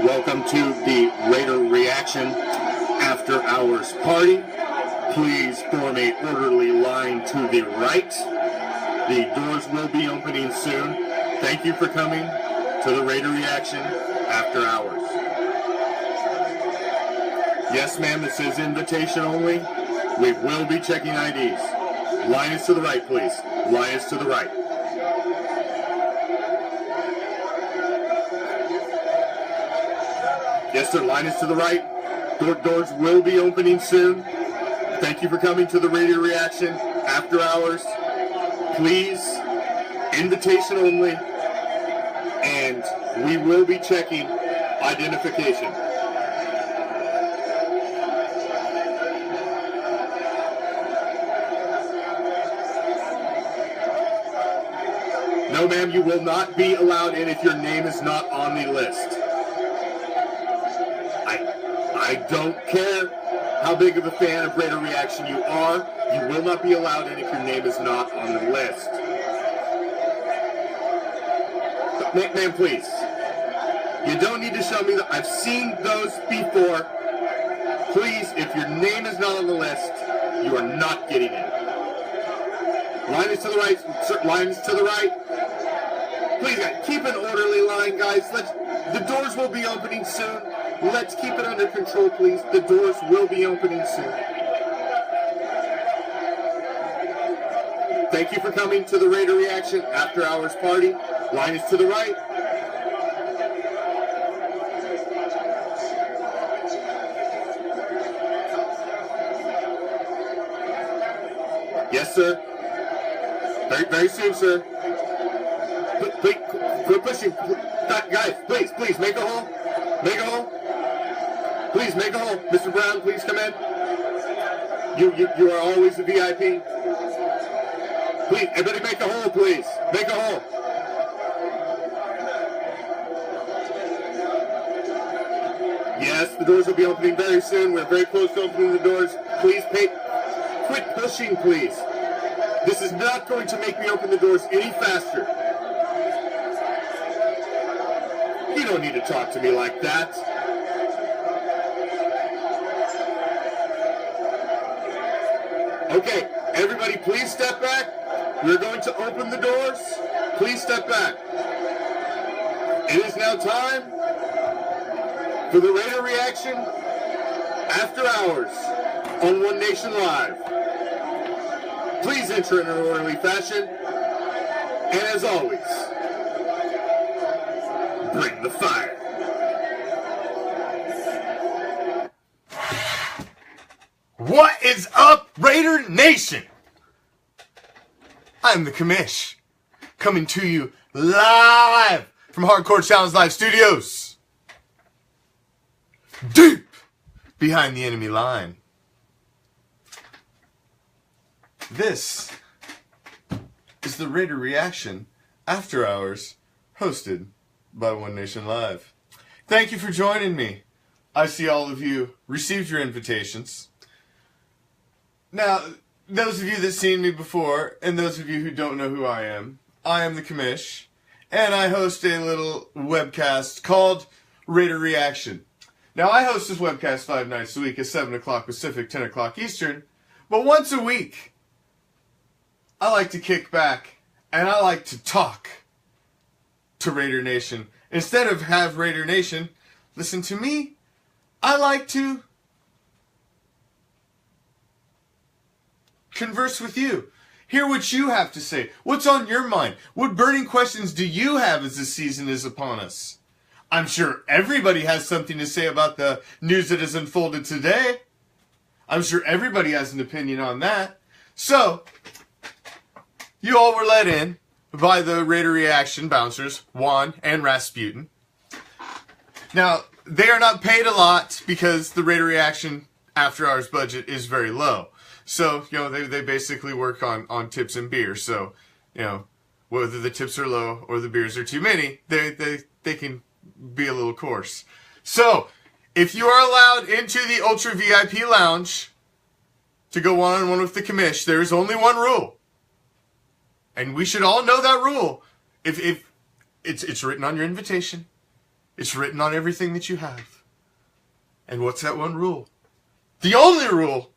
Welcome to the RAIDER ReACTION After Hours Party. Please form a orderly line to the right. The doors will be opening soon. Thank you for coming to the RAIDER ReACTIon After Hours. Yes, ma'am, this is invitation only. We will be checking IDs. Line is to the right, please. Line is to the right. Yes, sir, line is to the right. Doors will be opening soon. Thank you for coming to the RAIDER ReACTIon After Hours. Please, invitation only, and we will be checking identification. No, ma'am, you will not be allowed in if your name is not on the list. I don't care how big of a fan of RAIDER ReACTIon you are. You will not be allowed in if your name is not on the list. Ma'am, please. You don't need to show me that. I've seen those before. Please, if your name is not on the list, you are not getting in. Line is to the right. Line is to the right. Please, guys, keep an orderly line, guys. The doors will be opening soon. Let's keep it under control, please. The doors will be opening soon. Thank you for coming to the RAIDER ReACTIon After Hours Party. Line is to the right. Yes, sir. Very soon, sir. Please, quit pushing. Guys, please, make a hole. Make a hole. Please, make a hole. Mr. Brown, please come in. You are always a VIP. Please, everybody make a hole, please. Make a hole. Yes, the doors will be opening very soon. We're very close to opening the doors. Please, quit pushing, please. This is not going to make me open the doors any faster. You don't need to talk to me like that. Okay, everybody please step back. We're going to open the doors. Please step back. It is now time for the RAIDER ReACTIon After Hours on One Nation Live. Please enter in an orderly fashion. And as always, bring the fire. What is up, RAIDER Nation? I'm the Commish, coming to you live from Hardcore Challenge Live Studios, deep behind the enemy line. This is the RAIDER ReACTIon After Hours, hosted by One Nation Live. Thank you for joining me. I see all of you received your invitations. Now, those of you that seen me before, and those of you who don't know who I am the Commish, and I host a little webcast called RAIDER ReACTIon. Now, I host this webcast 5 nights a week at 7 o'clock Pacific, 10 o'clock Eastern, but once a week, I like to kick back, and I like to talk to RAIDER Nation. Instead of have RAIDER Nation listen to me, I like to converse with you. Hear what you have to say. What's on your mind? What burning questions do you have as the season is upon us? I'm sure everybody has something to say about the news that has unfolded today. I'm sure everybody has an opinion on that. So, you all were let in by the RAIDER ReACTIon bouncers, Juan and Rasputin. Now, they are not paid a lot because the RAIDER ReACTIon After Hours budget is very low. So, they basically work on tips and beer. So, whether the tips are low or the beers are too many, they can be a little coarse. So, if you are allowed into the Ultra VIP Lounge to go one-on-one with the Commish, there is only one rule. And we should all know that rule. If it's written on your invitation. It's written on everything that you have. And what's that one rule? The only rule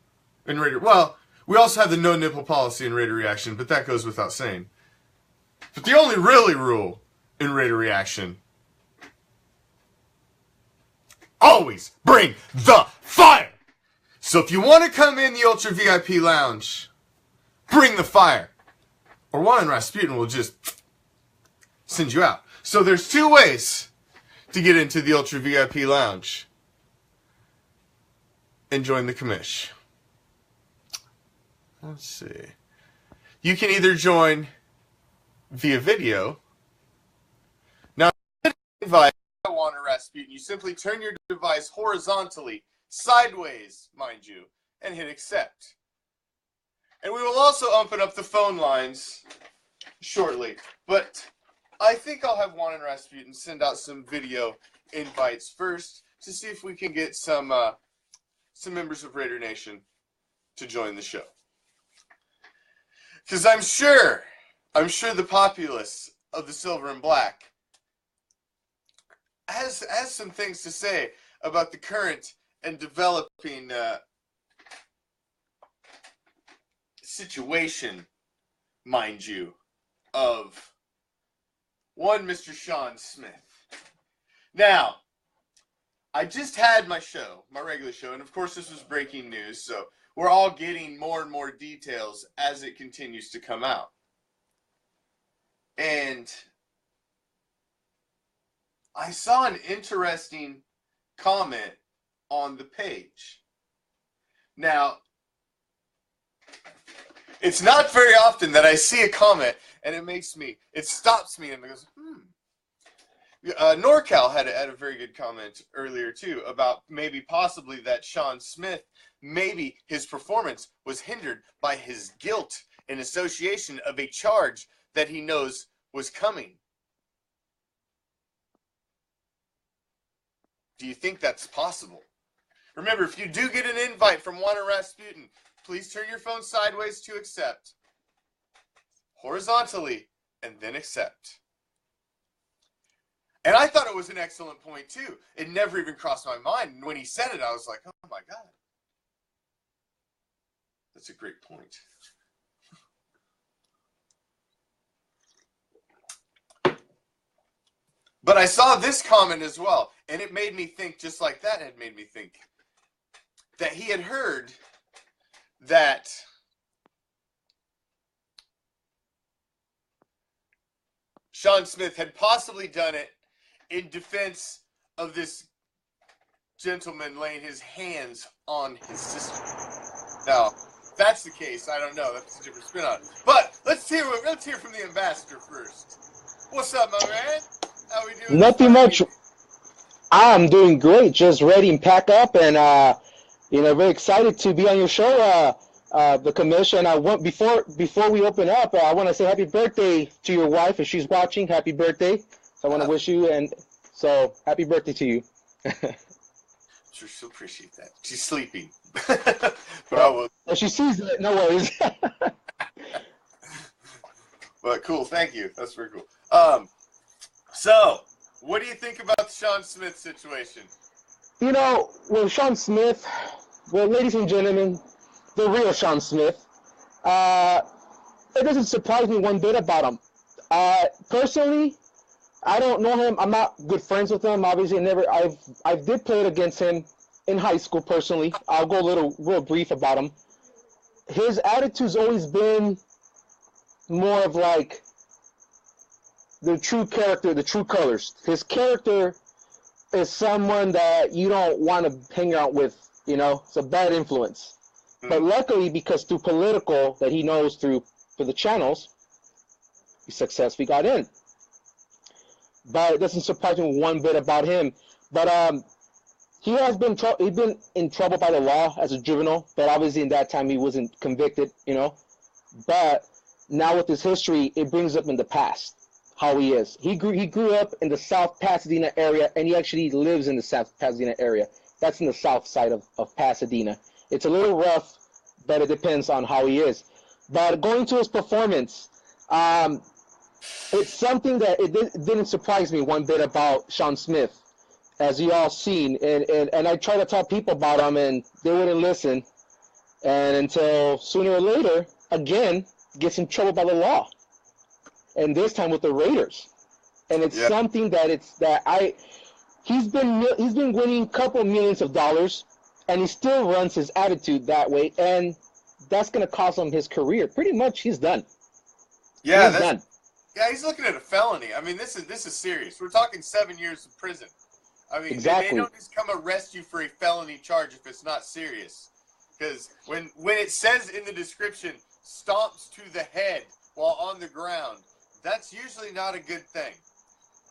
in Raider... Well, we also have the no nipple policy in Raider Reaction, but that goes without saying. But the only really rule in Raider Reaction: always bring the fire! So if you want to come in the Ultra VIP Lounge, bring the fire. Or Juan and Rasputin will just send you out. So there's two ways to get into the Ultra VIP Lounge and join the Commish. Let's see. You can either join via video. Now, invite Juan or Rasputin. You simply turn your device horizontally, sideways, mind you, and hit accept. And we will also open up the phone lines shortly. But I think I'll have Juan and Rasputin send out some video invites first to see if we can get some members of Raider Nation to join the show. Because I'm sure the populace of the Silver and Black has some things to say about the current and developing situation, mind you, of one Mr. Sean Smith. Now, I just had my show, my regular show, and of course this was breaking news, so we're all getting more and more details as it continues to come out. And I saw an interesting comment on the page. Now, it's not very often that I see a comment and it stops me and it goes, NorCal had a very good comment earlier too about possibly that Sean Smith, maybe his performance was hindered by his guilt in association of a charge that he knows was coming. Do you think that's possible? Remember, if you do get an invite from Juan or Rasputin, please turn your phone sideways to accept, horizontally, and then accept. And I thought it was an excellent point too. It never even crossed my mind. And when he said it, I was like, oh my God. That's a great point. But I saw this comment as well, and it made me think, just like that had made me think, that he had heard that Sean Smith had possibly done it in defense of this gentleman laying his hands on his sister. Now, if that's the case, I don't know. That's a different spin on it. But let's hear from the ambassador first. What's up, my man? How we doing? Nothing much. I'm doing great. Just ready and pack up, and very excited to be on your show, the Commission. I want before we open up, I want to say happy birthday to your wife if she's watching. Happy birthday! So I want to wish you, and so happy birthday to you. Sure, she'll appreciate that. She's sleeping. But I will. If she sees it, no worries. But cool, thank you. That's very cool. So, what do you think about the Sean Smith situation? Sean Smith, ladies and gentlemen, the real Sean Smith, it doesn't surprise me one bit about him. Personally, I don't know him. I'm not good friends with him. Obviously, I did play it against him in high school personally. I'll go real brief about him. His attitude's always been more of like the true character, the true colors. His character is someone that you don't want to hang out with, it's a bad influence. But luckily, because through political that he knows through the channels, he successfully got in. But it doesn't surprise me one bit about him. But he has been in trouble by the law as a juvenile, but obviously in that time he wasn't convicted, But now with his history, it brings up in the past how he is. He grew up in the South Pasadena area, and he actually lives in the South Pasadena area. That's in the south side of Pasadena. It's a little rough, but it depends on how he is. But going to his performance, it's something that it didn't surprise me one bit about Sean Smith. as you all seen, and I try to tell people about them, and they wouldn't listen, and until sooner or later, again, gets in trouble by the law, and this time with the Raiders, and it's something that he's been winning a couple millions of dollars, and he still runs his attitude that way, and that's going to cost him his career. Pretty much, he's done. Yeah, he's done. Yeah, he's looking at a felony. I mean, this is serious. We're talking 7 years in prison. I mean, Exactly. they don't just come arrest you for a felony charge if it's not serious. Because when it says in the description, stomps to the head while on the ground, that's usually not a good thing.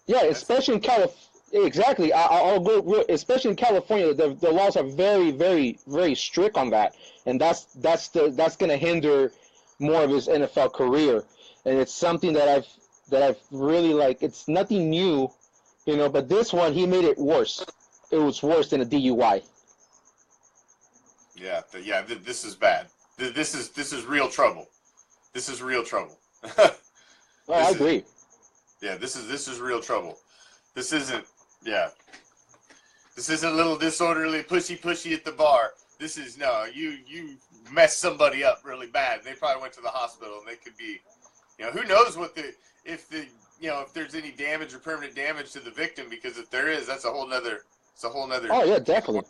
Yeah, especially in California. Exactly. I'll go. Especially in California, the laws are very, very, very strict on that, and that's going to hinder more of his NFL career. And it's something that I've really like. It's nothing new, But this one, he made it worse. It was worse than a DUI. Yeah, this is bad. This is real trouble. This is real trouble. I agree. Yeah, this is real trouble. This isn't a little disorderly pushy at the bar. This is you messed somebody up really bad. They probably went to the hospital, and they could be, who knows if there's any damage or permanent damage to the victim, because if there is, that's a whole nother. Oh yeah, definitely.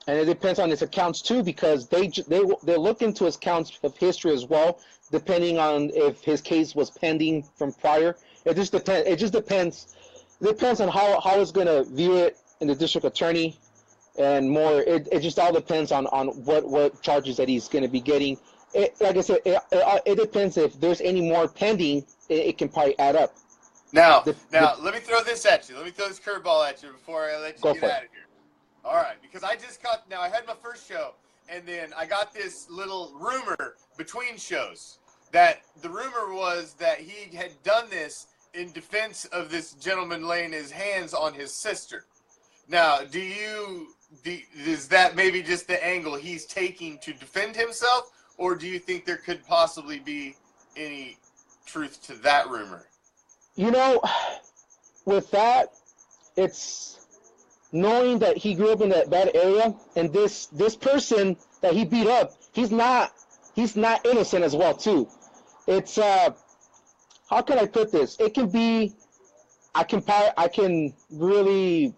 And it depends on his accounts too, because they look into his accounts of history as well, depending on if his case was pending from prior. It just depends. It just depends. It depends on how it's going to view it in the district attorney, and more. It just all depends on what charges that he's going to be getting. Like I said, it depends if there's any more pending. It can probably add up. Now, let me throw this at you. Let me throw this curveball at you before I let you get out of here. All right, because I had my first show, and then I got this little rumor between shows that the rumor was that he had done this in defense of this gentleman laying his hands on his sister. Now, is that maybe just the angle he's taking to defend himself, or do you think there could possibly be any truth to that rumor? With that, it's knowing that he grew up in that area, and this person that he beat up, he's not innocent as well too. It's how can I put this? It can be, I can really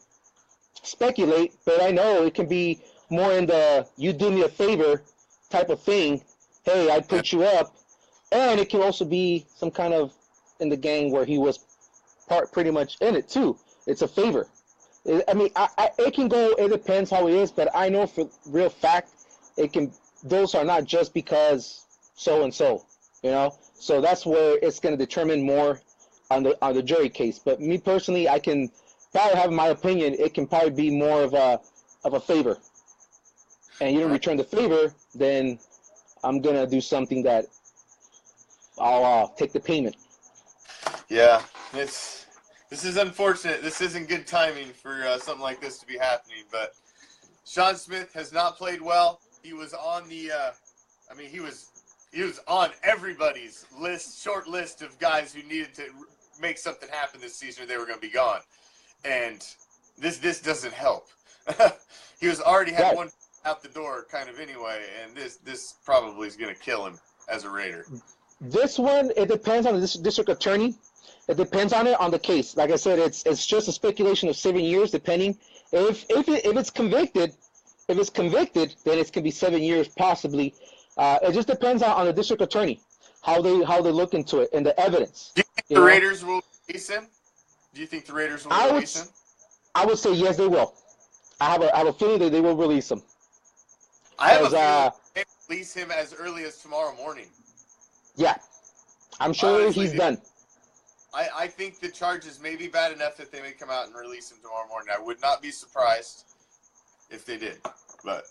speculate, but I know it can be more in the you do me a favor type of thing. Hey, I put you up, and it can also be some kind of in the gang where he was pretty much in it too. It's a favor. I mean, it can go. It depends how it is, but I know for real fact, it can. Those are not just because so and so, So that's where it's going to determine more on the jury case. But me personally, I can probably have my opinion. It can probably be more of a favor, and you don't return the favor, then I'm gonna do something that I'll take the payment. Yeah, this is unfortunate. This isn't good timing for something like this to be happening. But Sean Smith has not played well. He was on the, he was on everybody's short list of guys who needed to make something happen this season, or they were going to be gone. And this doesn't help. He was already had one out the door kind of anyway, and this probably is going to kill him as a Raider. This one, it depends on the district attorney. It depends on the case. Like I said, it's just a speculation of 7 years, depending. If it's convicted, then it's going to be 7 years possibly. It just depends on the district attorney, how they look into it and the evidence. Do you think the Raiders will release him? Do you think the Raiders will release him? I would say yes, they will. I have a feeling that they will release him. I have a feeling they will release him as early as tomorrow morning. Yeah, I'm sure he's done. I think the charges may be bad enough that they may come out and release him tomorrow morning. I would not be surprised if they did. But,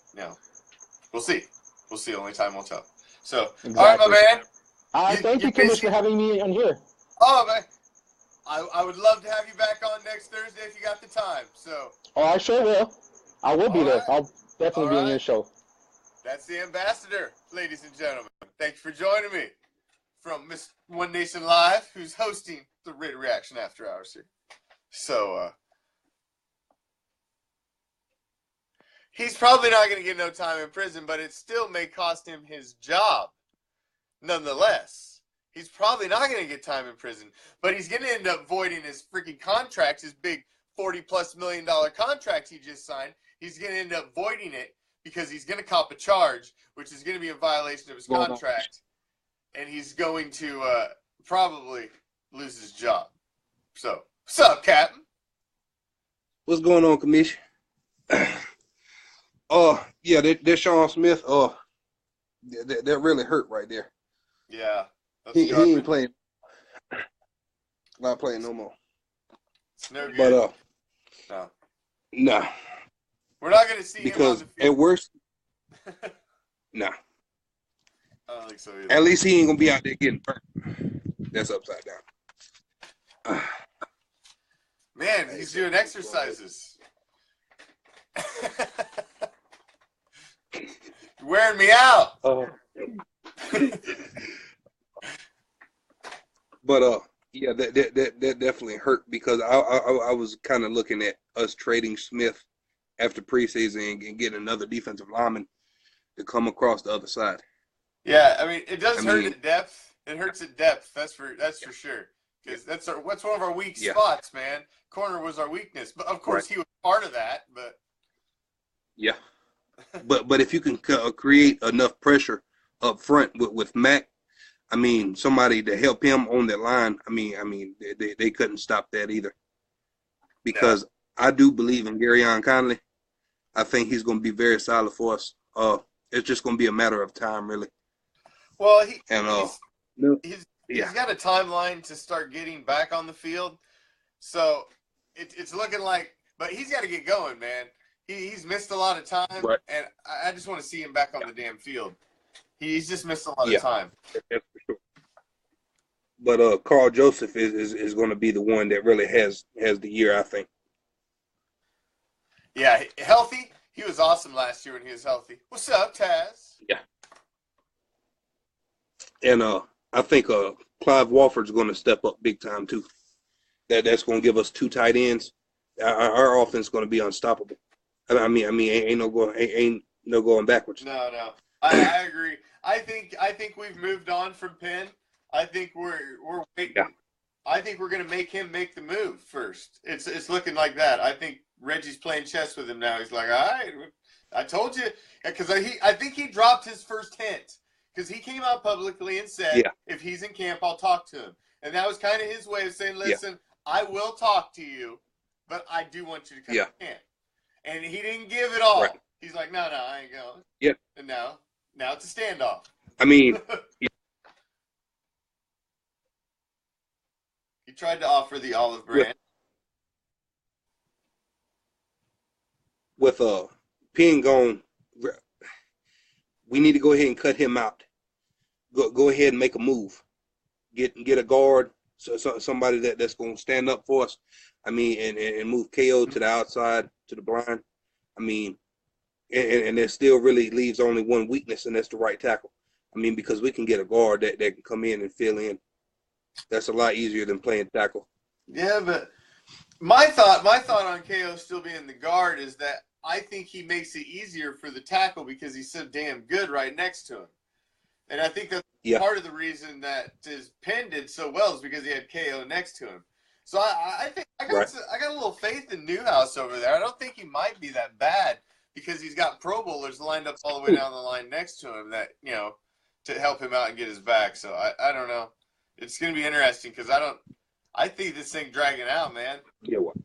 we'll see. We'll see. Only time will tell. So, exactly. All right, my man. Thank you, Commish, for having me on here. Oh, man. I would love to have you back on next Thursday if you got the time. So. Oh, I sure will. I will be there. I'll definitely be on your show. That's the ambassador, ladies and gentlemen. Thank you for joining me from Miss One Nation Live, who's hosting the RAIDER Reaction After Hours here. So, He's probably not going to get no time in prison, but it still may cost him his job. Nonetheless, he's probably not going to get time in prison, but he's going to end up voiding his freaking contract, his big $40+ million contract he just signed. He's going to end up voiding it because he's going to cop a charge, which is going to be a violation of his contract, and he's going to probably lose his job. So, what's up, Captain? What's going on, Commish? Yeah, that Sean Smith, that really hurt right there. Yeah. He ain't playing. Not playing no more. It's no good. But no. Nah. We're not going to see because him on the field. At worst, nah. I don't think so either. At least he ain't gonna be out there getting burnt. That's upside down. Man, he's doing exercises. You're wearing me out. But yeah, that definitely hurt because I was kind of looking at us trading Smith after preseason and getting another defensive lineman to come across the other side. Yeah, I mean it does hurt at depth. It hurts at depth. That's for sure. Because that's one of our weak spots, man. Corner was our weakness, but of course he was part of that. But yeah, but if you can create enough pressure up front with Mac, I mean somebody to help him on that line. I mean they couldn't stop that either. Because I do believe in Garyon Conley. I think he's going to be very solid for us. It's just going to be a matter of time, really. Well, he's got a timeline to start getting back on the field, so it's looking like. But he's got to get going, man. He's missed a lot of time, and I just want to see him back on the damn field. He's just missed a lot of time. That's for sure. But Carl Joseph is going to be the one that really has the year, I think. Yeah, healthy. He was awesome last year when he was healthy. What's up, Taz? Yeah. And I think Clive Walford's going to step up big time too. That's going to give us 2 tight ends. Our offense is going to be unstoppable. I mean, ain't no going backwards. No. I agree. I think we've moved on from Penn. I think we're waiting. Yeah. I think we're going to make him make the move first. It's looking like that. I think Reggie's playing chess with him now. He's like, all right, I told you. Because I think he dropped his first hint. Because he came out publicly and said, if he's in camp, I'll talk to him. And that was kind of his way of saying, listen, I will talk to you, but I do want you to come to camp. And he didn't give it all. Right. He's like, no, I ain't going. Yeah. And now it's a standoff. I mean, he tried to offer the olive branch. With Penn gone, we need to go ahead and cut him out. Go ahead and make a move. Get a guard, somebody that's going to stand up for us. I mean, and move KO to the outside, to the blind. I mean, and there still really leaves only one weakness, and that's the right tackle. I mean, because we can get a guard that can come in and fill in. That's a lot easier than playing tackle. Yeah, but my thought on KO still being the guard is that I think he makes it easier for the tackle because he's so damn good right next to him. And I think that's part of the reason that his Penn did so well is because he had KO next to him. So I think I got a little faith in Newhouse over there. I don't think he might be that bad because he's got Pro Bowlers lined up all the way down the line next to him that, to help him out and get his back. So I don't know. It's going to be interesting because I think this thing dragging out, man. Yeah, what?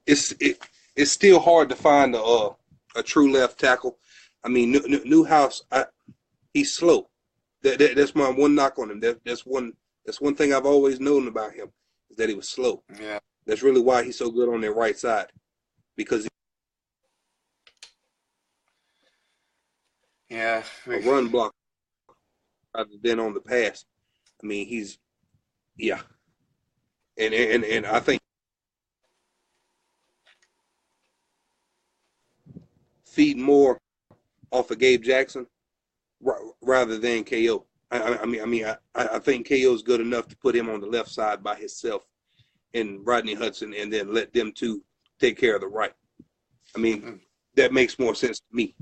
It's still hard to find a true left tackle. I mean, Newhouse, he's slow. That's my one knock on him. That's one thing I've always known about him is that he was slow. Yeah, that's really why he's so good on that right side because a run block rather than on the pass. I mean, he's and I think feed more off of Gabe Jackson rather than KO. I think KO is good enough to put him on the left side by himself and Rodney Hudson, and then let them two take care of the right. I mean, that makes more sense to me.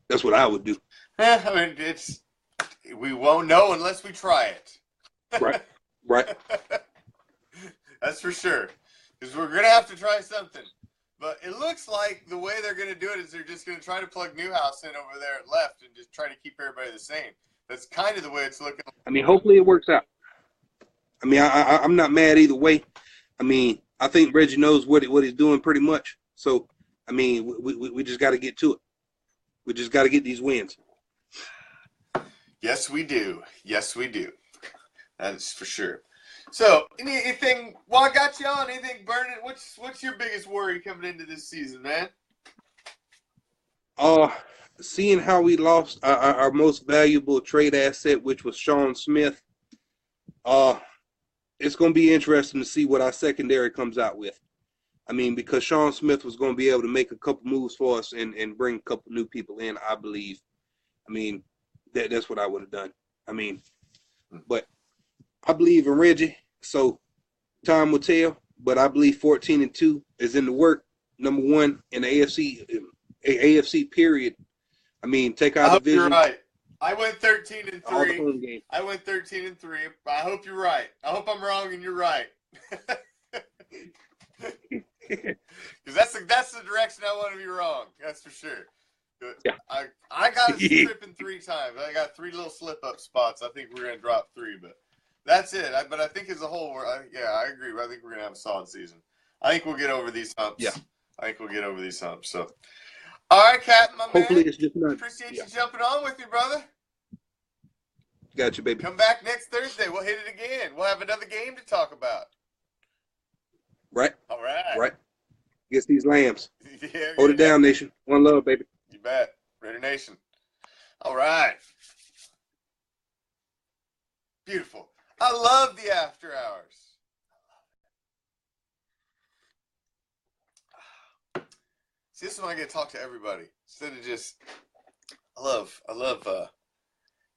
That's what I would do. I mean, we won't know unless we try it. Right, right. That's for sure. Because we're going to have to try something. But it looks like the way they're going to do it is they're just going to try to plug Newhouse in over there at left and just try to keep everybody the same. That's kind of the way it's looking. I mean, hopefully it works out. I mean, I'm not mad either way. I mean, I think Reggie knows what he's doing pretty much. So, I mean, we just got to get to it. We just got to get these wins. Yes, we do. Yes, we do. That's for sure. So, anything? Well, I got you on. Anything burning? What's your biggest worry coming into this season, man? Seeing how we lost our most valuable trade asset, which was Sean Smith. It's going to be interesting to see what our secondary comes out with. I mean, because Sean Smith was going to be able to make a couple moves for us and bring a couple new people in, I believe. I mean, that's what I would have done. I mean, but I believe in Reggie, so time will tell. But I believe 14-2 is in the work. Number one in the AFC period. I mean, take our division. You're right. I went 13-3. All the home games. I went 13-3. I hope you're right. I hope I'm wrong and you're right. Because that's the direction I want to be wrong. That's for sure. Yeah. I got it stripping 3 times. I got 3 little slip up spots. I think we're gonna drop 3, but that's it. But I think as a whole, I agree. I think we're gonna have a solid season. I think we'll get over these humps. Yeah. I think we'll get over these humps. So, all right, Captain, my Hopefully man. it's just not. Appreciate you jumping on with me, brother. Got you, baby. Come back next Thursday. We'll hit it again. We'll have another game to talk about. Right. All right. Right. Against these lambs. Yeah, Hold it down, nation. One love, baby. You bet. Raider Nation. All right. Beautiful. I love the after hours. See, this is when I get to talk to everybody instead of just. I love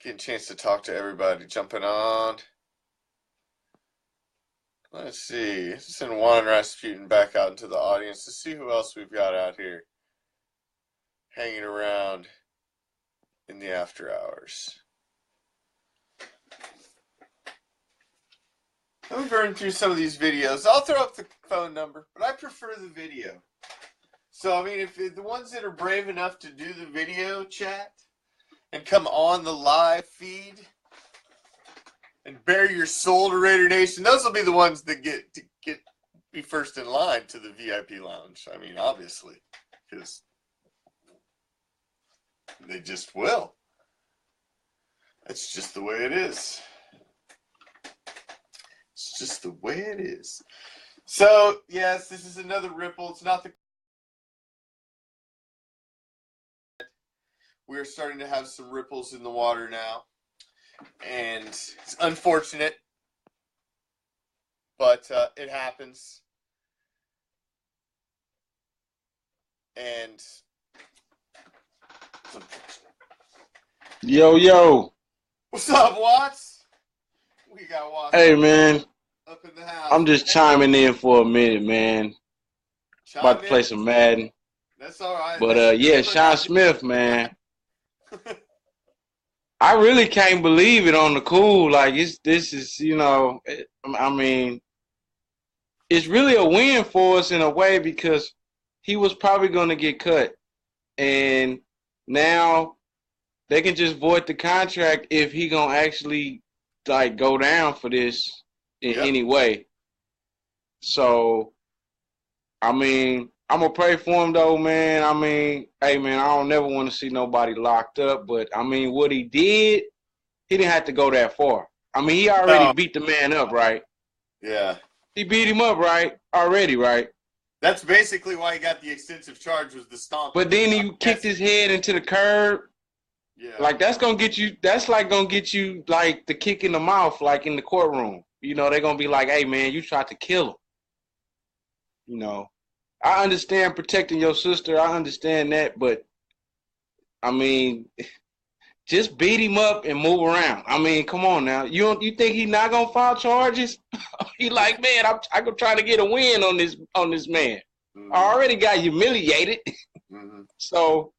getting a chance to talk to everybody. Jumping on. Let's see. Let's send Juan and Rasputin back out into the audience to see who else we've got out here hanging around in the after hours. Let me burn through some of these videos. I'll throw up the phone number, but I prefer the video. So, I mean, if the ones that are brave enough to do the video chat and come on the live feed and bare your soul to Raider Nation, those will be the ones that get be first in line to the VIP lounge. I mean, obviously, because they just will. That's just the way it is. It's just the way it is. So, yes, this is another ripple. It's not the... We're starting to have some ripples in the water now. And it's unfortunate. But it happens. And... Yo. What's up, Watts? We got Watts. Hey, man. Up in the house. I'm just chiming in for a minute, man. About to play some Madden. That's all right. But, yeah, Sean Smith, man. I really can't believe it on the cool. Like, this is, you know, I mean, it's really a win for us in a way because he was probably going to get cut. And now they can just void the contract if he going to actually, like, go down for this in any way. So, I mean, I'm going to pray for him, though, man. I mean, hey, man, I don't never want to see nobody locked up. But, I mean, what he did, he didn't have to go that far. I mean, he already beat the man up, right? Yeah. He beat him up, right? Already, right? That's basically why he got the extensive charge was the stomp. But then he kicked his head into the curb. Yeah. Like, that's going to get you – that's like going to get you, like, the kick in the mouth, like, in the courtroom. You know, they're going to be like, hey, man, you tried to kill him. You know. I understand protecting your sister. I understand that. But, I mean, just beat him up and move around. I mean, come on now. You think he's not going to file charges? He like, man, I'm trying to get a win on this man. Mhm. I already got humiliated. Mhm. So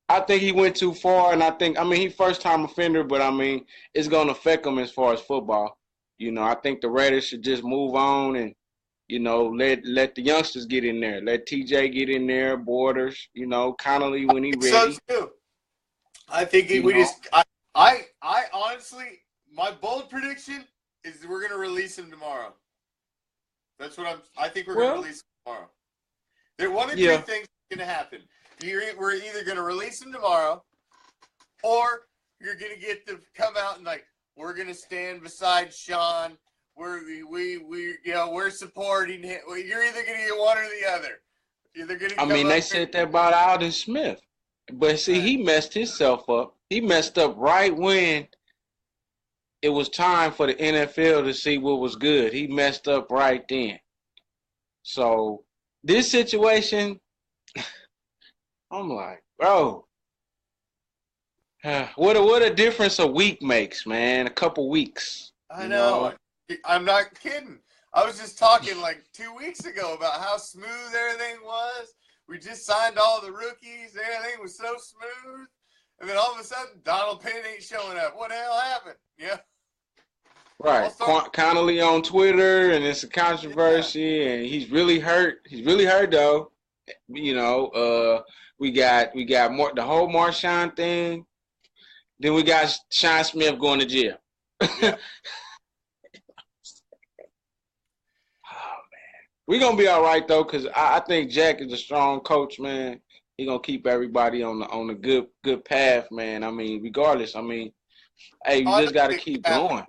I think he went too far, and he first time offender, but I mean, it's gonna affect him as far as football. I think the Raiders should just move on and let the youngsters get in there. Let TJ get in there, Borders, Connolly when he ready. So too. I think I honestly, my bold prediction is we're gonna release him tomorrow. That's what I think we're gonna release him tomorrow. There one of two things gonna happen. We're either gonna release him tomorrow, or you're gonna get to come out and like we're gonna stand beside Sean. We're supporting him. You're either gonna get one or the other. They said that about Alden Smith, but see, he messed himself up. He messed up right when it was time for the NFL to see what was good. He messed up right then. So this situation, I'm like, bro, what a difference a week makes, man. A couple weeks. I know. I'm not kidding. I was just talking like 2 weeks ago about how smooth everything was. We just signed all the rookies. Everything was so smooth. And then all of a sudden, Donald Penn ain't showing up. What the hell happened? Yeah. Right. Connolly on Twitter, and it's a controversy, and he's really hurt. He's really hurt, though. We got more the whole Marshawn thing. Then we got Sean Smith going to jail. Yeah. We're going to be all right, though, because I think Jack is a strong coach, man. He's going to keep everybody on a good path, man. I mean, regardless. I mean, hey, you just got to keep going.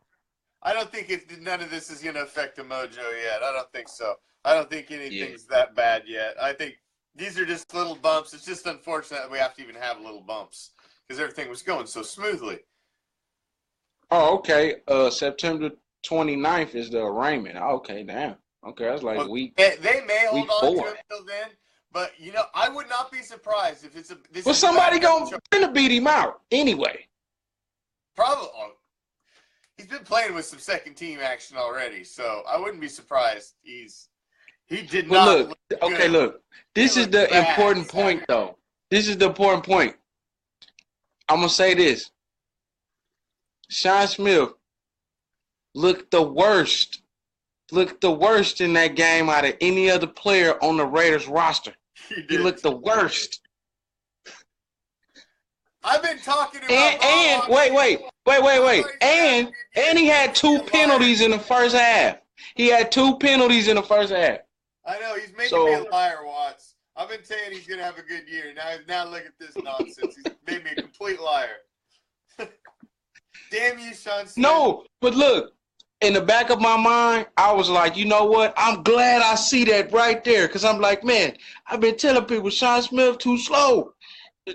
I don't think none of this is going to affect the mojo yet. I don't think so. I don't think anything's that bad yet. I think these are just little bumps. It's just unfortunate that we have to even have little bumps because everything was going so smoothly. Oh, okay. September 29th is the arraignment. Okay, damn. Okay, that's like week. They may hold on to it until then, but I would not be surprised if it's a. Well, somebody gonna beat him out anyway. Probably. He's been playing with some second team action already, so I wouldn't be surprised. He did not. Look. This is the important point, though. This is the important point. I'm gonna say this. Sean Smith looked the worst in that game out of any other player on the Raiders roster. He looked the worst. I've been talking about and wait. And he had 2 penalties in the first half. He had 2 penalties in the first half. I know, he's making me a liar, Watts. I've been saying he's gonna have a good year. Now look at this nonsense. He's made me a complete liar. Damn you, Sean Smith. No, but look, in the back of my mind, I was like, you know what? I'm glad I see that right there, because I'm like, man, I've been telling people Sean Smith too slow.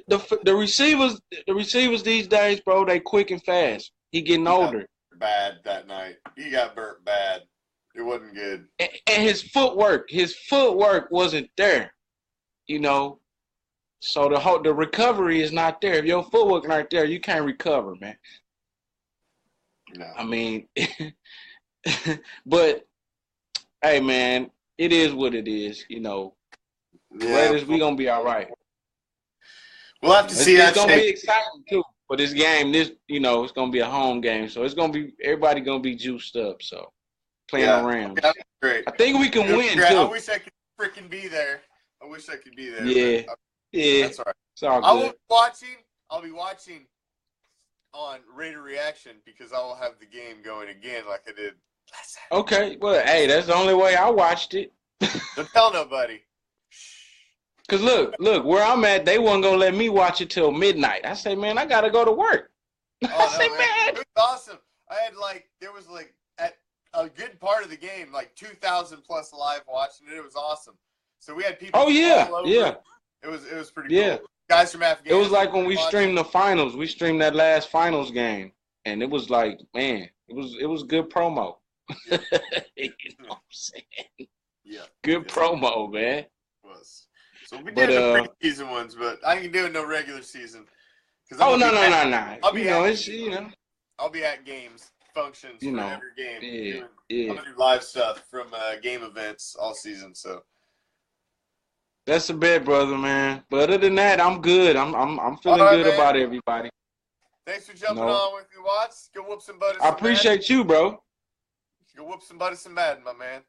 The receivers these days, bro, they quick and fast. He getting older. Bad that night. He got burnt bad. It wasn't good. And his footwork wasn't there. So the recovery is not there. If your footwork not there, you can't recover, man. No. I mean, but hey, man, it is what it is. Raiders, we gonna be all right. We'll have to see. It's gonna be exciting too for this game. It's gonna be a home game, so it's gonna be everybody gonna be juiced up. So playing around. That's great. I think we can win too. I wish I could freaking be there. Yeah. That's all right. It's all good. I'll be watching on Raider Reaction because I will have the game going again like I did last time. Okay. Well, hey, that's the only way I watched it. Don't tell nobody. Cause look, where I'm at, they wasn't gonna let me watch it till midnight. I say, man, I gotta go to work. I say, man, it was awesome. There was at a good part of the game, 2,000 plus live watching it. It was awesome. So we had people. Oh yeah, all over. yeah. It was pretty cool. Guys from Afghanistan. It was like when we streamed the finals. We streamed that last finals game, and it was like, man, it was good promo. Yeah. You know what I'm saying? Yeah. Good promo, man. It was. So we did the preseason ones, but I can do no regular season. No. I'll be at games. functions you for know, every game. yeah, I'm yeah. gonna do live stuff from game events all season. So That's a bet, brother, man. But other than that, I'm good. I'm all feeling right, good man. about everybody. Thanks for You jumping know, on with me, Watts. Go whoop somebody I some Madden. appreciate you, bro. Go whoop somebody some Madden, my man.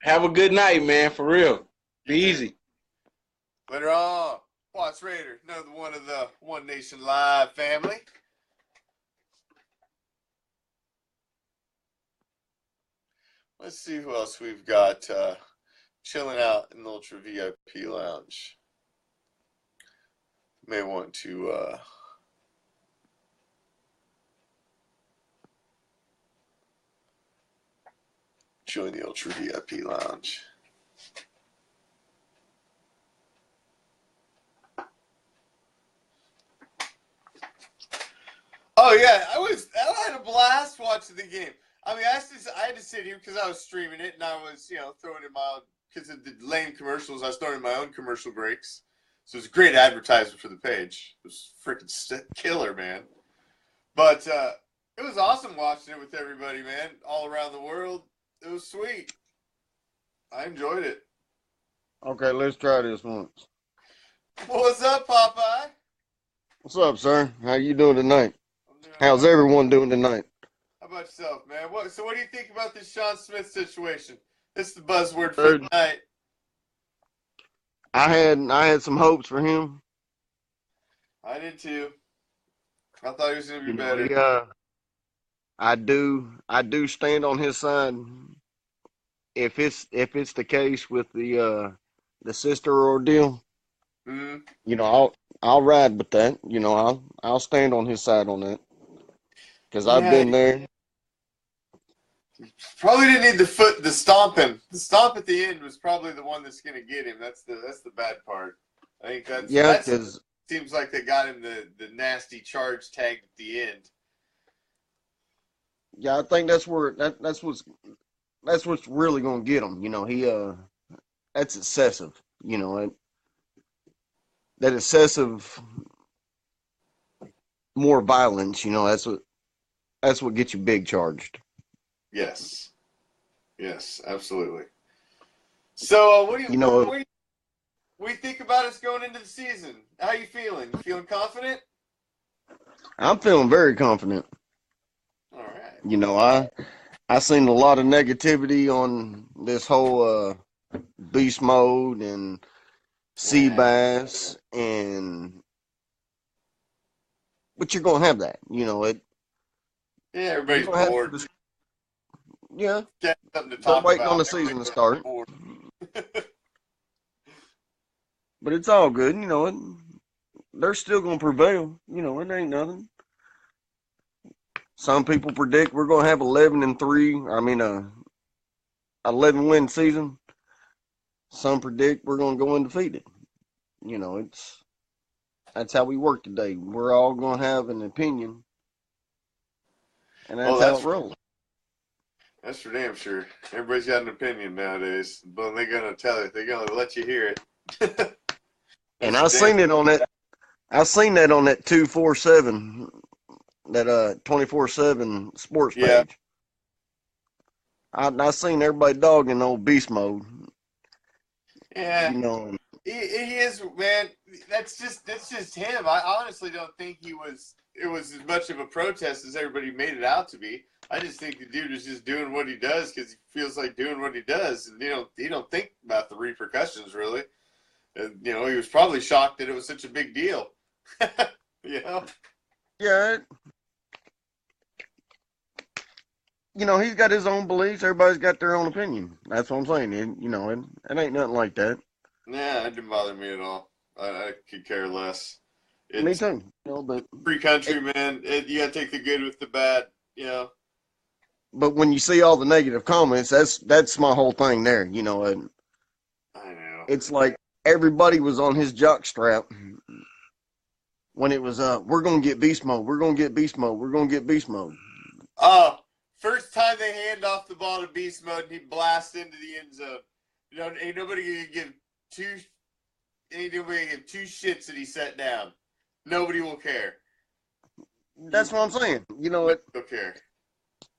Have a good night, man. For real. Be You too. easy. Later on, Watts Raider, another one of the One Nation Live family. Let's see who else we've got chilling out in the Ultra VIP Lounge. May want to join the Ultra VIP Lounge. Oh yeah, I had a blast watching the game. I mean, I had to sit here because I was streaming it and I was, throwing in my own, because of the lame commercials. I was throwing in my own commercial breaks, so it was a great advertisement for the page. It was freaking killer, man. But it was awesome watching it with everybody, man, all around the world. It was sweet. I enjoyed it. Okay, let's try this once. What's up, Popeye? What's up, sir? How you doing tonight? I'm doing all How's right. everyone doing tonight? How about yourself, man? So what do you think about this Sean Smith situation? This is the buzzword for Dude, tonight. I had some hopes for him. I did too. I thought he was gonna be You know, better. I do stand on his side. If it's the case with the sister ordeal, Mm-hmm. I'll ride with that. I'll stand on his side on that because I've Yeah, been there. probably didn't need the stomping. The stomp at the end was probably the one that's gonna get him. That's the bad part. I think Yeah, that's because seems like they got him the nasty charge tag at the end. I think that's what's really gonna get him. That's excessive. That excessive more violence. That's what gets you big charged. Yes. Yes, absolutely. So what do You know, you think about us going into the season? How you feeling? You feeling confident? I'm feeling very confident. All right. I seen a lot of negativity on this whole beast mode and sea Yeah. bass, but you're gonna have that. Yeah, You're everybody's gonna have bored. yeah. Got something to They're talk waiting on about. the season to Everybody's start, bored. but it's all good. They're still gonna prevail. It ain't nothing. Some people predict we're gonna have 11-3. I mean, 11-win season. Some predict we're gonna go undefeated. That's how we work today. We're all gonna have an opinion, and Well, that's how it rolls. that's for damn sure. Everybody's got an opinion nowadays, but they're gonna tell it. They're gonna let you hear it. And That's for I damn. seen it on that. I seen that on that 247, that 24/7 sports Yeah, page. I seen everybody dogging old beast mode. yeah. You know, He is, man. That's just him. I honestly don't think it was as much of a protest as everybody made it out to be. I just think the dude is just doing what he does because he feels like doing what he does, and he don't think about the repercussions really. And he was probably shocked that it was such a big deal. you know. yeah. He's got his own beliefs. Everybody's got their own opinion. That's what I'm saying. It ain't nothing like that. Nah, it didn't bother me at all. I could care less. Me It's too. But free country, man. You gotta take the good with the bad. when you see all the negative comments, that's my whole thing there. And I know. it's like everybody was on his jock strap when it was we're gonna get beast mode, we're gonna get beast mode, we're gonna get beast mode. Oh, first time they hand off the ball to beast mode, and he blasts into the end zone. Ain't nobody gonna give two shits that he set down. Nobody will care. That's what I'm saying. You know what? Okay.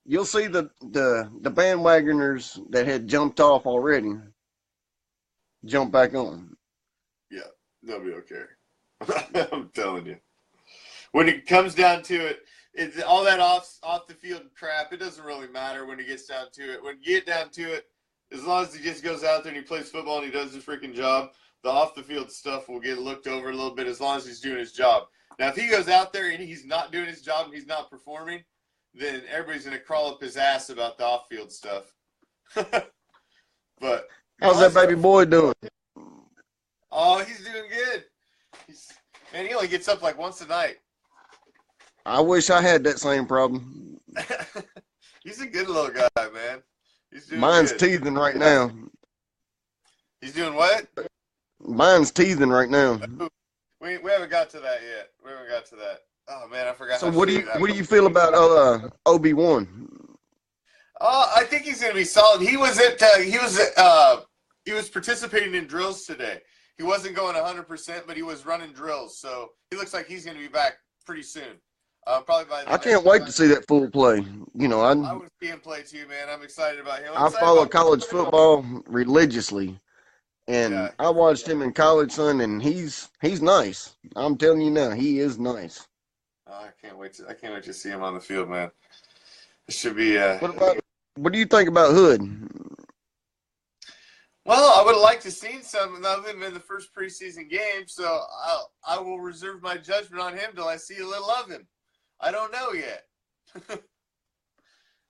You'll see the bandwagoners that had jumped off already jump back on. Yeah, they'll be okay. I'm telling you. When it comes down to it, it's all that off the field crap. It doesn't really matter when it gets down to it. When you get down to it, as long as he just goes out there and he plays football and he does his freaking job, the off the field stuff will get looked over a little bit as long as he's doing his job. Now, if he goes out there and he's not doing his job and he's not performing, then everybody's going to crawl up his ass about the off field stuff. But how's that baby boy doing? oh, he's doing good. Man, he only gets up like once a night. I wish I had that same problem. He's a good little guy, man. He's doing Mine's good. teething right now. He's doing what? Mine's teething right now. We haven't got to that yet. We haven't got to that. Oh man, I forgot. So how what do shitty that you feel about Obi-Wan? I think he's going to be solid. He was participating in drills today. He wasn't going 100%, but he was running drills. So he looks like he's going to be back pretty soon. Probably by. I can't wait to see that full play. You know, I want to see him play too, man. I'm excited about him. I follow college football religiously, and Yeah. I watched him in college, son, and he's nice. I'm telling you now, he is nice. Oh, I can't wait to see him on the field, man. It should be. What do you think about Hood? Well, I would have liked to seen some of him in the first preseason game, so I will reserve my judgment on him till I see a little of him. I don't know yet.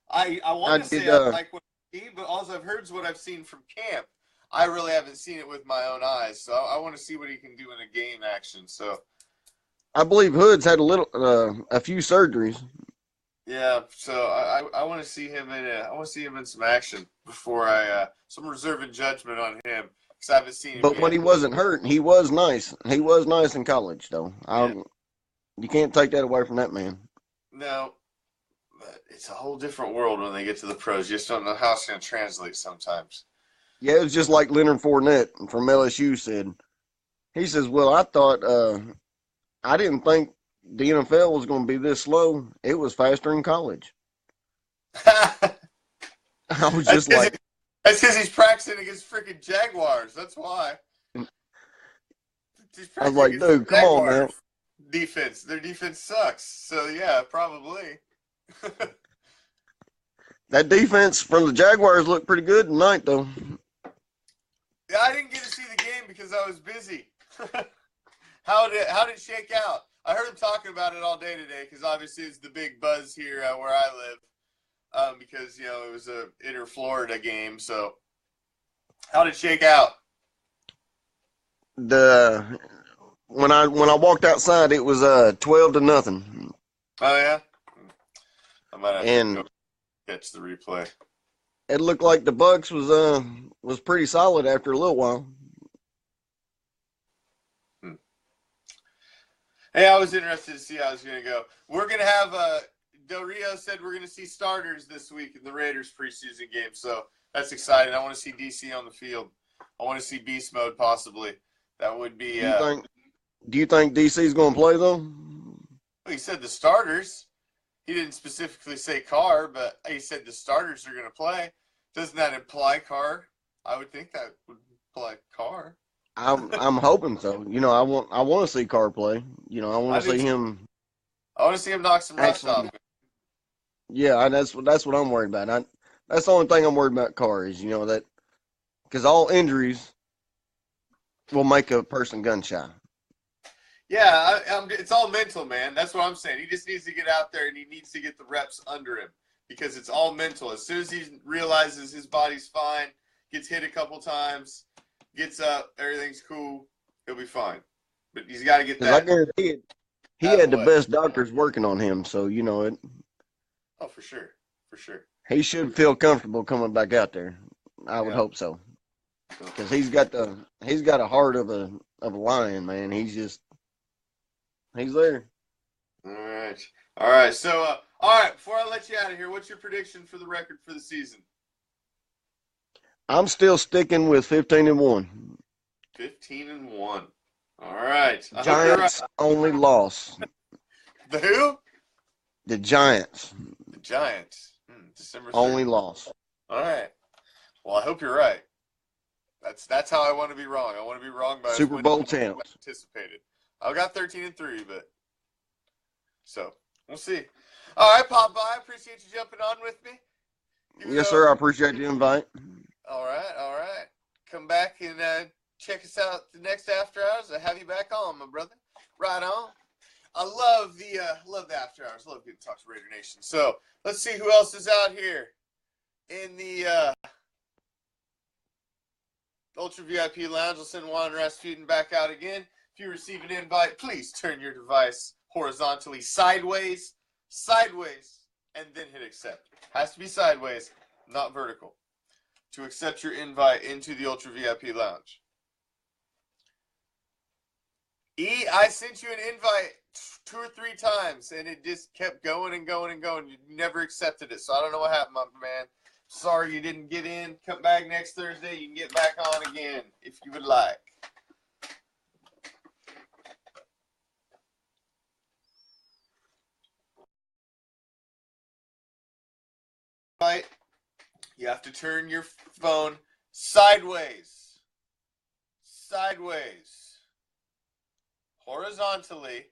I want to say I like what I see, but all I've heard is what I've seen from camp. I really haven't seen it with my own eyes, so I want to see what he can do in a game action. So I believe Hood's had a few surgeries. yeah, so I want to see him in some action before some reserving judgment on him because I haven't seen him. But when he wasn't hurt, he was nice. He was nice in college, though. You can't take that away from that man. No, but it's a whole different world when they get to the pros. You just don't know how it's going to translate sometimes. Yeah, it was just like Leonard Fournette from LSU said. He says, well, I thought, I didn't think the NFL was going to be this slow. It was faster in college. I was just like. That's because he's practicing against freaking Jaguars. That's why. I was like, dude, come on, man. Defense. Their defense sucks. So, yeah, probably. That defense from the Jaguars looked pretty good tonight, though. Yeah, I didn't get to see the game because I was busy. How did it shake out? I heard him talking about it all day today because obviously it's the big buzz here where I live because, it was a Inter-Florida game. So, how did it shake out? When I walked outside, it was 12-0. Oh yeah, I might have to go catch the replay. It looked like the Bucks was pretty solid after a little while. Hey, I was interested to see how it's going to go. We're going to have Del Rio said we're going to see starters this week in the Raiders preseason game, so that's exciting. I want to see DC on the field. I want to see beast mode possibly. That would be. Do you think DC's going to play though? Well, he said the starters. He didn't specifically say Carr, but he said the starters are going to play. Doesn't that imply Carr? I would think that would imply Carr. I'm hoping so. I want to see Carr play. I want to see him. I want to see him knock some rust off. Yeah, that's what I'm worried about. That's the only thing I'm worried about Carr is that because all injuries will make a person gun shy. Yeah, it's all mental, man. That's what I'm saying. He just needs to get out there and he needs to get the reps under him because it's all mental. As soon as he realizes his body's fine, gets hit a couple times, gets up, everything's cool, he'll be fine. But he's got to get that. I guarantee it. He had the best doctors working on him, so it. Oh, for sure. He should feel comfortable coming back out there. I would hope so, because he's got a heart of a lion, man. He's there. All right. So, all right. Before I let you out of here, what's your prediction for the record for the season? I'm still sticking with 15-1. 15-1. All right. Giants only loss. The who? The Giants. The Giants. December 3rd. Only loss. All right. Well, I hope you're right. That's how I want to be wrong. I want to be wrong by Super Bowl champs. Anticipated. I got 13-3, but so we'll see. All right, Pop. I appreciate you jumping on with me. Yes, sir. I appreciate the invite. All right. Come back and check us out the next After Hours. I'll have you back on, my brother. Right on. I love the After Hours. Love getting to talk to Raider Nation. So let's see who else is out here in the Ultra VIP Lounge. We'll send Juan Rasputin back out again. If you receive an invite, please turn your device horizontally sideways, and then hit accept. Has to be sideways, not vertical, to accept your invite into the Ultra VIP Lounge. I sent you an invite 2 or 3 times, and it just kept going and going and going. You never accepted it, so I don't know what happened, my man. Sorry you didn't get in. Come back next Thursday. You can get back on again if you would like. Right. You have to turn your phone sideways, horizontally,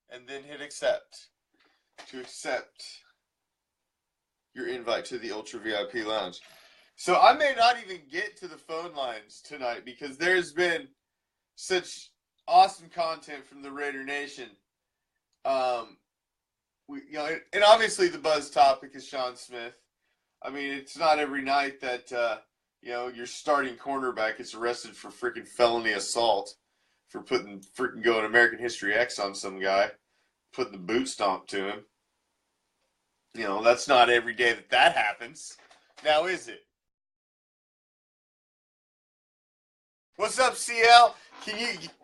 and then hit accept to accept your invite to the Ultra VIP Lounge. So I may not even get to the phone lines tonight because there's been such awesome content from the Raider Nation. And obviously the buzz topic is Sean Smith. I mean, it's not every night that your starting cornerback gets arrested for freaking felony assault for freaking going American History X on some guy, putting the boot stomp to him. That's not every day that happens. Now, is it? What's up, CL?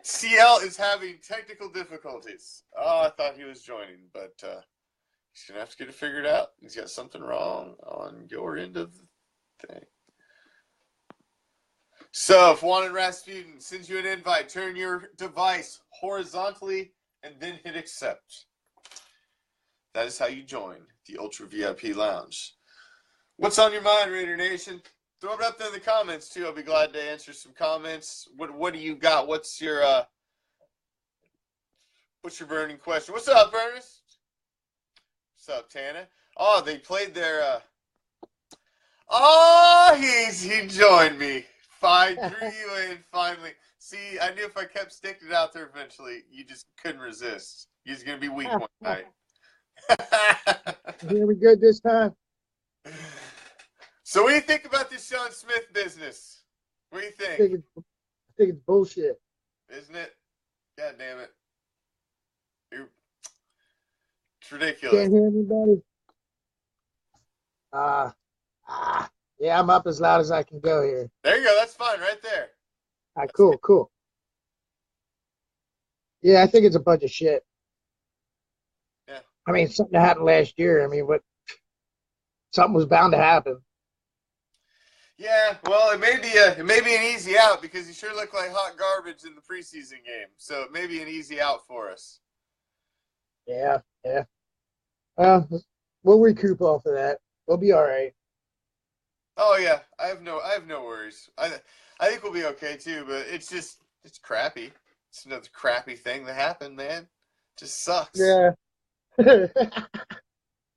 CL is having technical difficulties. Oh, I thought he was joining, but he's going to have to get it figured out. He's got something wrong on your end of the thing. So, if Juan and Rasputin sends you an invite, turn your device horizontally and then hit accept. That is how you join the Ultra VIP Lounge. What's on your mind, Raider Nation? Throw it up there in the comments, too. I'll be glad to answer some comments. What do you got? What's your burning question? What's up, Ernest? What's up, Tana? Oh, they played their he joined me. I drew you in finally. See, I knew if I kept sticking it out there eventually, you just couldn't resist. You're just going to be weak one night. Here we good this time. So what do you think about this Sean Smith business? What do you think? I think it's bullshit. Isn't it? God damn it. It's ridiculous. Can't hear anybody? Yeah, I'm up as loud as I can go here. There you go. That's fine right there. All right, cool. Yeah, I think it's a bunch of shit. Yeah. I mean, something that happened last year. I mean, something was bound to happen. Yeah, well, it may be an easy out because he sure looked like hot garbage in the preseason game. So it may be an easy out for us. Yeah. Well, we'll recoup off of that. We'll be all right. Oh yeah, I have no worries. I think we'll be okay too, but it's crappy. It's another crappy thing that happened, man. Just sucks. Yeah.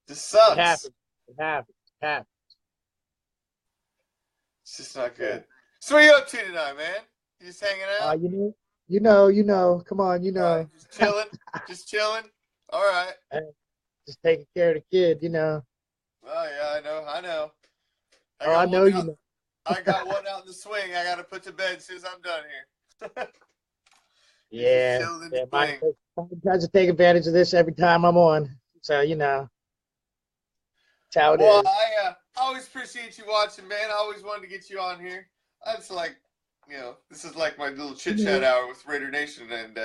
Just sucks. It happens. It's just not good. So what are you up to tonight, man? You just hanging out? You know. Come on, you know. Just chilling. All right. Just taking care of the kid, you know. Oh yeah, I know. I know you know. I got one out in the swing. I got to put to bed as soon as I'm done here. Yeah. Mine tries to take advantage of this every time I'm on. So, you know. That's how it is. Well, I always appreciate you watching, man. I always wanted to get you on here. I just like, this is like my little chit-chat hour with Raider Nation, and,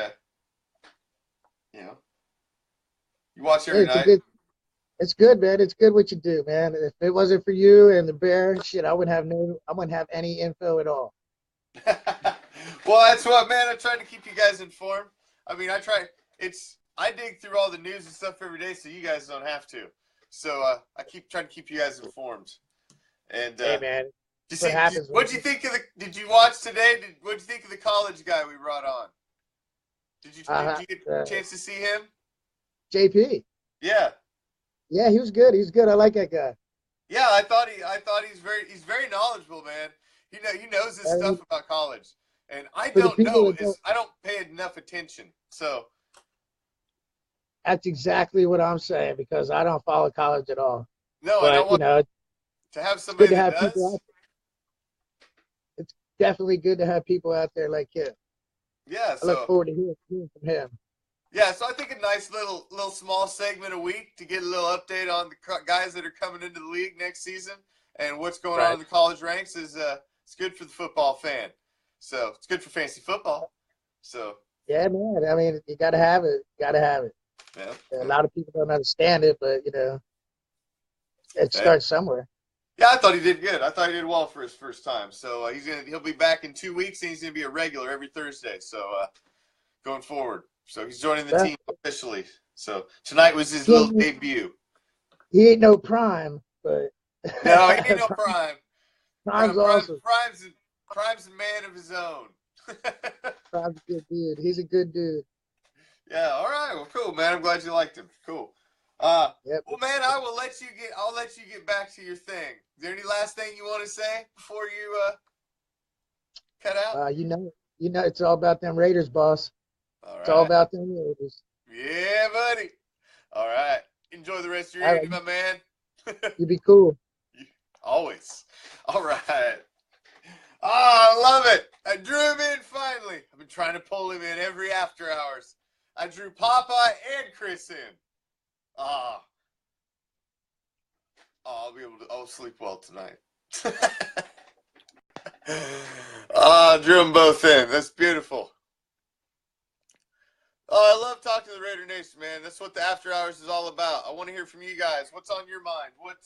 you watch every night. It's good, man. It's good what you do, man. If it wasn't for you and the bear, shit, I wouldn't have any info at all. Well, that's what, man. I'm trying to keep you guys informed. I mean, I try. It's I dig through all the news and stuff every day, so you guys don't have to. So I keep trying to keep you guys informed. And Hey man, what happens? What'd you think of the? Did you watch today? What'd you think of the college guy we brought on? Did you get a chance to see him? JP. Yeah. Yeah, he was good. He's good. I like that guy. Yeah, I thought he's very knowledgeable, man. He knows his stuff about college, and I don't know. I don't pay enough attention. So that's exactly what I'm saying because I don't follow college at all. No, but, I don't want to have somebody that does. It's definitely good to have people out there like him. Yeah, I look forward to hearing from him. Yeah, so I think a nice little small segment a week to get a little update on the guys that are coming into the league next season and what's going on in the college ranks is it's good for the football fan. So it's good for fantasy football. So yeah, man. I mean, you got to have it. Yeah. A lot of people don't understand it, but it starts somewhere. Yeah, I thought he did good. I thought he did well for his first time. So he'll be back in 2 weeks, and he's gonna be a regular every Thursday. So going forward, so he's joining the team officially. So tonight was his little debut. He ain't no prime, but no, he ain't no prime. Prime's awesome. Prime's a man of his own. Prime's a good dude. He's a good dude. Yeah. All right. Well, cool, man. I'm glad you liked him. Cool. Yep. Well, man, I'll let you get back to your thing. Is there any last thing you want to say before you cut out? You know, it's all about them Raiders, boss. All right. It's all about them Raiders. Yeah, buddy. All right. Enjoy the rest of your evening, my man. You be cool. Always. All right. I love it. I drew him in finally. I've been trying to pull him in every after hours. I drew Popeye and Chris in. I'll sleep well tonight. I drew them both in. That's beautiful. Oh, I love talking to the Raider Nation, man. That's what the After Hours is all about. I want to hear from you guys. What's on your mind? What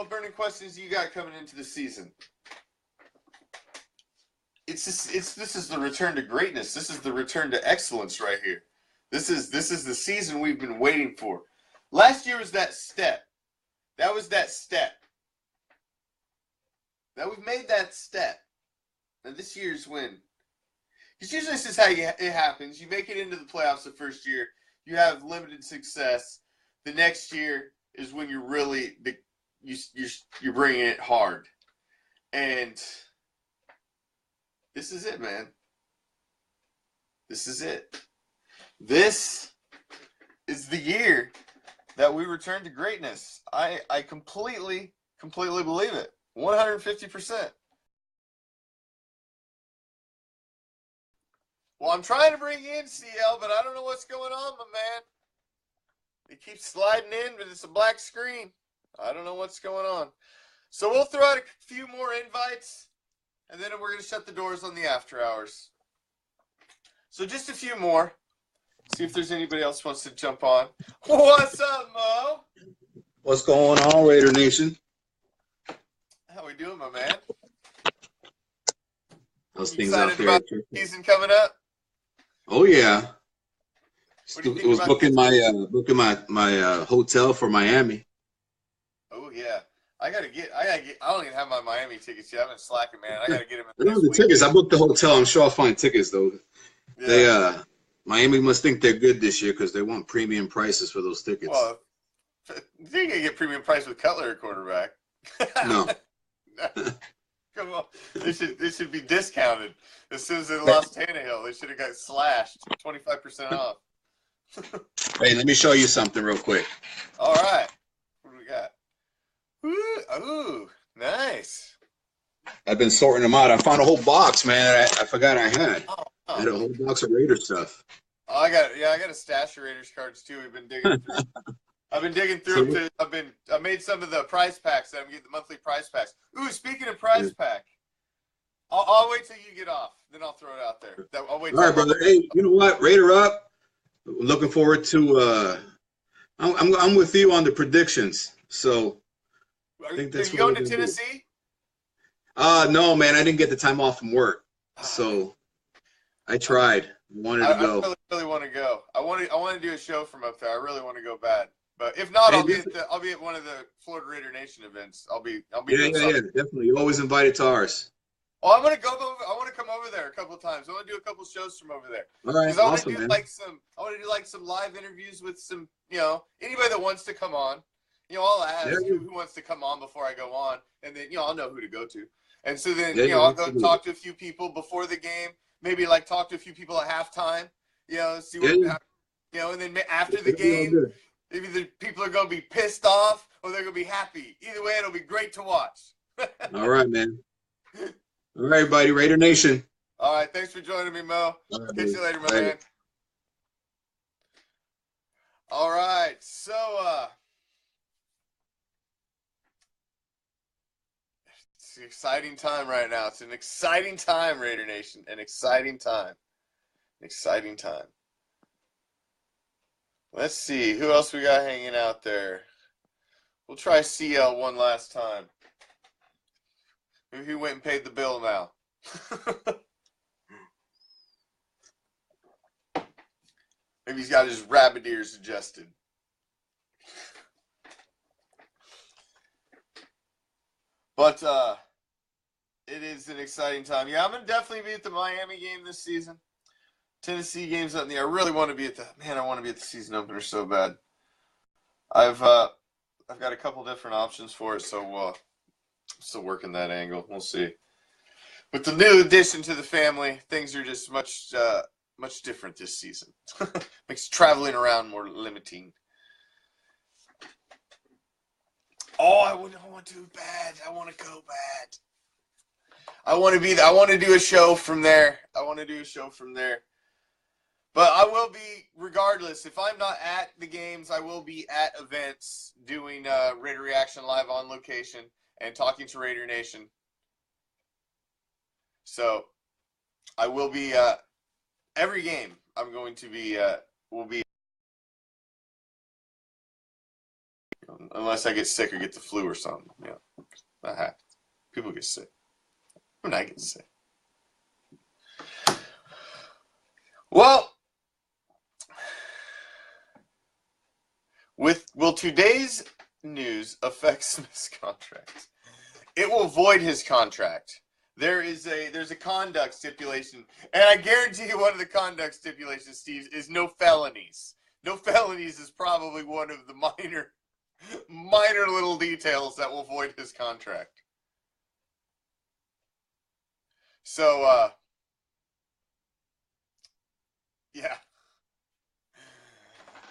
burning questions do you got coming into the season? This is the return to greatness. This is the return to excellence right here. This is the season we've been waiting for. Last year was that step. That was that step. Now we've made that step. And this year's when. Because usually this is how it happens. You make it into the playoffs the first year. You have limited success. The next year is when you're really you're bringing it hard. And this is it, man. This is it. This is the year that we return to greatness. I completely believe it. 150%. Well, I'm trying to bring in CL, but I don't know what's going on, my man. It keeps sliding in, but it's a black screen. I don't know what's going on. So we'll throw out a few more invites, and then we're going to shut the doors on the after hours. So just a few more. See if there's anybody else who wants to jump on. What's up, Mo? What's going on, Raider Nation? How we doing, my man? Those things out there. About the season coming up? Oh yeah. It was booking my hotel for Miami. Oh yeah. I don't even have my Miami tickets yet. I've been slacking, man. I gotta get them. The tickets. I booked the hotel. I'm sure I'll find tickets though. Yeah. Miami must think they're good this year because they want premium prices for those tickets. Well, you can get premium price with Cutler at quarterback. No. Come on. They should be discounted. As soon as they lost Tannehill, they should have got slashed 25% off. Hey, let me show you something real quick. All right. What do we got? Ooh, nice. I've been sorting them out. I found a whole box, man. I forgot I had. I had a whole box of Raider stuff. Oh, I got a stash of Raiders cards too. We've been digging through. I've been digging through. I made some of the prize packs. I'm getting the monthly prize packs. Ooh, speaking of prize pack, I'll wait till you get off. Then I'll throw it out there. I'll wait. All right, brother. Hey, you know what? Raider up. Looking forward to. I'm with you on the predictions. So. Are you going to Tennessee? No, man. I didn't get the time off from work, so I tried. wanted to I go. really want to go. I want to do a show from up there. I really want to go bad. But if not, Hey, I'll be at one of the Florida Raider Nation events. I'll be yeah, doing yeah, something. yeah, definitely. You're always invited to ours. Oh, I'm gonna go over. I want to come over there a couple of times. I want to do a couple shows from over there. All right, Because I want to awesome, do man. I want to do like some live interviews with some, anybody that wants to come on. I'll ask Yeah, who wants to come on before I go on, and then I'll know who to go to. And so then yeah, yeah, I'll go absolutely. talk to a few people before the game. Maybe like talk to a few people at halftime. See what and then after the game, maybe the people are gonna be pissed off or they're gonna be happy. Either way, it'll be great to watch. All right, man. All right, buddy. Raider Nation. All right, thanks for joining me, Mo. All right, Catch you later, my later. man. All right, so it's an exciting time right now. It's an exciting time, Raider Nation. An exciting time. An exciting time. Let's see who else we got hanging out there. We'll try CL one last time. Maybe he went and paid the bill now. Maybe he's got his rabbit ears adjusted. But it is an exciting time. Yeah, I'm gonna definitely be at the Miami game this season. Tennessee game's up in the air. I really want to be at I want to be at the season opener so bad. I've got a couple different options for it, so I'm still working that angle. We'll see. With the new addition to the family, things are just much different this season. Makes traveling around more limiting. Oh, I want to bad. I want to go bad. I want to do a show from there. But I will be, regardless, if I'm not at the games, I will be at events doing Raider Reaction live on location and talking to Raider Nation. So I will be every game. I'm going to be will be, unless I get sick or get the flu or something. That happens. People get sick. When I get sick. Well, will today's news affect Smith's contract? It will void his contract. There's a conduct stipulation, and I guarantee you one of the conduct stipulations, Steve, is no felonies. No felonies is probably one of the minor little details that will void his contract. So, yeah.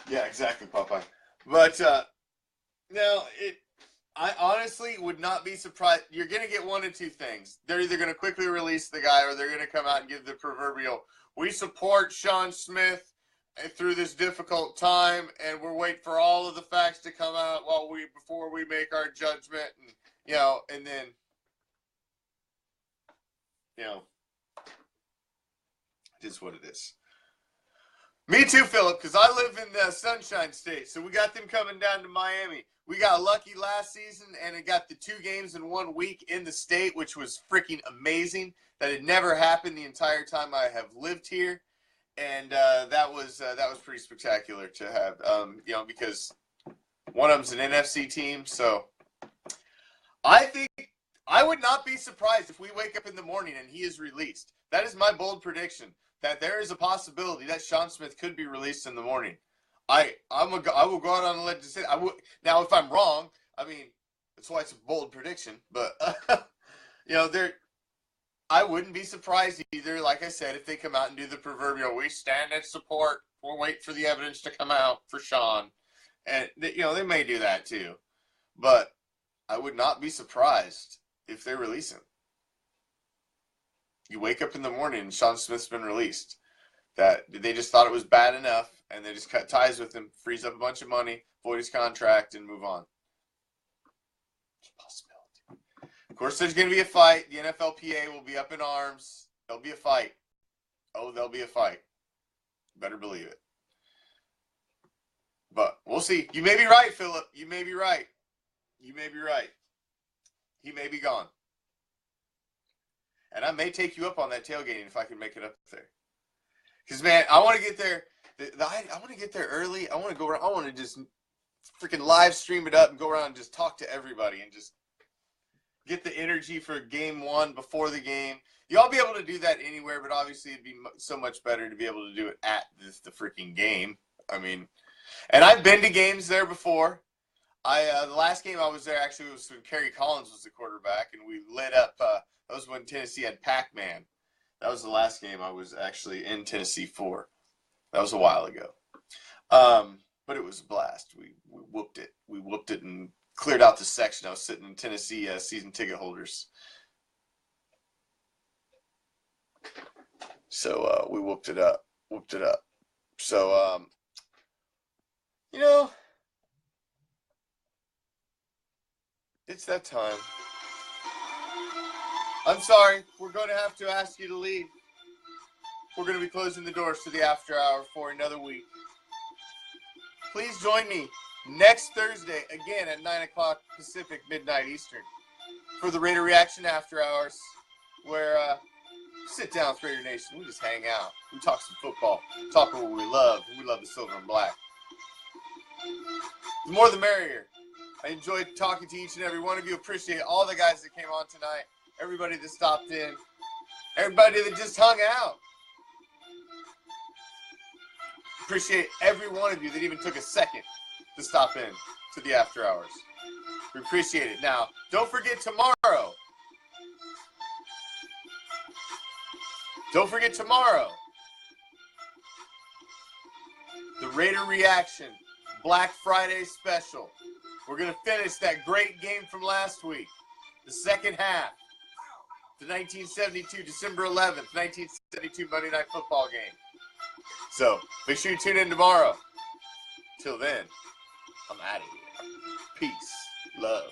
Yeah, exactly, Popeye. But, now, I honestly would not be surprised. You're going to get one of two things. They're either going to quickly release the guy or they're going to come out and give the proverbial, we support Sean Smith through this difficult time, and we're waiting for all of the facts to come out before we make our judgment. And, and then, it is what it is. Me too, Philip, because I live in the Sunshine State, so we got them coming down to Miami. We got lucky last season, and it got the 2 games in 1 week in the state, which was freaking amazing. That had never happened the entire time I have lived here, and that was pretty spectacular to have. Because one of them's an NFC team, so I think I would not be surprised if we wake up in the morning and he is released. That is my bold prediction. That there is a possibility that Sean Smith could be released in the morning. I will go out on a ledge to say I would. Now, if I'm wrong, that's why it's a bold prediction. But I wouldn't be surprised either. Like I said, if they come out and do the proverbial, we stand in support. We'll wait for the evidence to come out for Sean, and they may do that too. But I would not be surprised if they release him. You wake up in the morning and Sean Smith's been released. That they just thought it was bad enough, and they just cut ties with him, freeze up a bunch of money, void his contract, and move on. It's a possibility. Of course, there's going to be a fight. The NFLPA will be up in arms. There'll be a fight. Oh, there'll be a fight. Better believe it. But we'll see. You may be right, Philip. You may be right. He may be gone. And I may take you up on that tailgating if I can make it up there. Because, man, I want to get there. I want to get there early. I want to go around. I want to just freaking live stream it up and go around and just talk to everybody and just get the energy for game one before the game. Y'all be able to do that anywhere, but obviously it'd be so much better to be able to do it at the freaking game. I mean, and I've been to games there before. The last game I was there actually was when Kerry Collins was the quarterback, and we lit up. That was when Tennessee had Pac-Man. That was the last game I was actually in Tennessee for. That was a while ago. But it was a blast. We whooped it. We whooped it and cleared out the section. I was sitting in Tennessee season ticket holders. So we whooped it up. So, you know, it's that time. I'm sorry. We're going to have to ask you to leave. We're going to be closing the doors to the after hour for another week. Please join me next Thursday, again at 9 o'clock Pacific, midnight Eastern, for the Raider Reaction After Hours, where sit down with Raider Nation. We just hang out. We talk some football. Talk about what we love. We love the silver and black. The more the merrier. I enjoyed talking to each and every one of you. Appreciate all the guys that came on tonight. Everybody that stopped in. Everybody that just hung out. Appreciate every one of you that even took a second to stop in to the after hours. We appreciate it. Now, don't forget tomorrow. Don't forget tomorrow. The Raider Reaction Black Friday special. We're going to finish that great game from last week. The second half. The 1972, December 11th, 1972 Monday Night Football game. So, make sure you tune in tomorrow. Till then, I'm out of here. Peace. Love.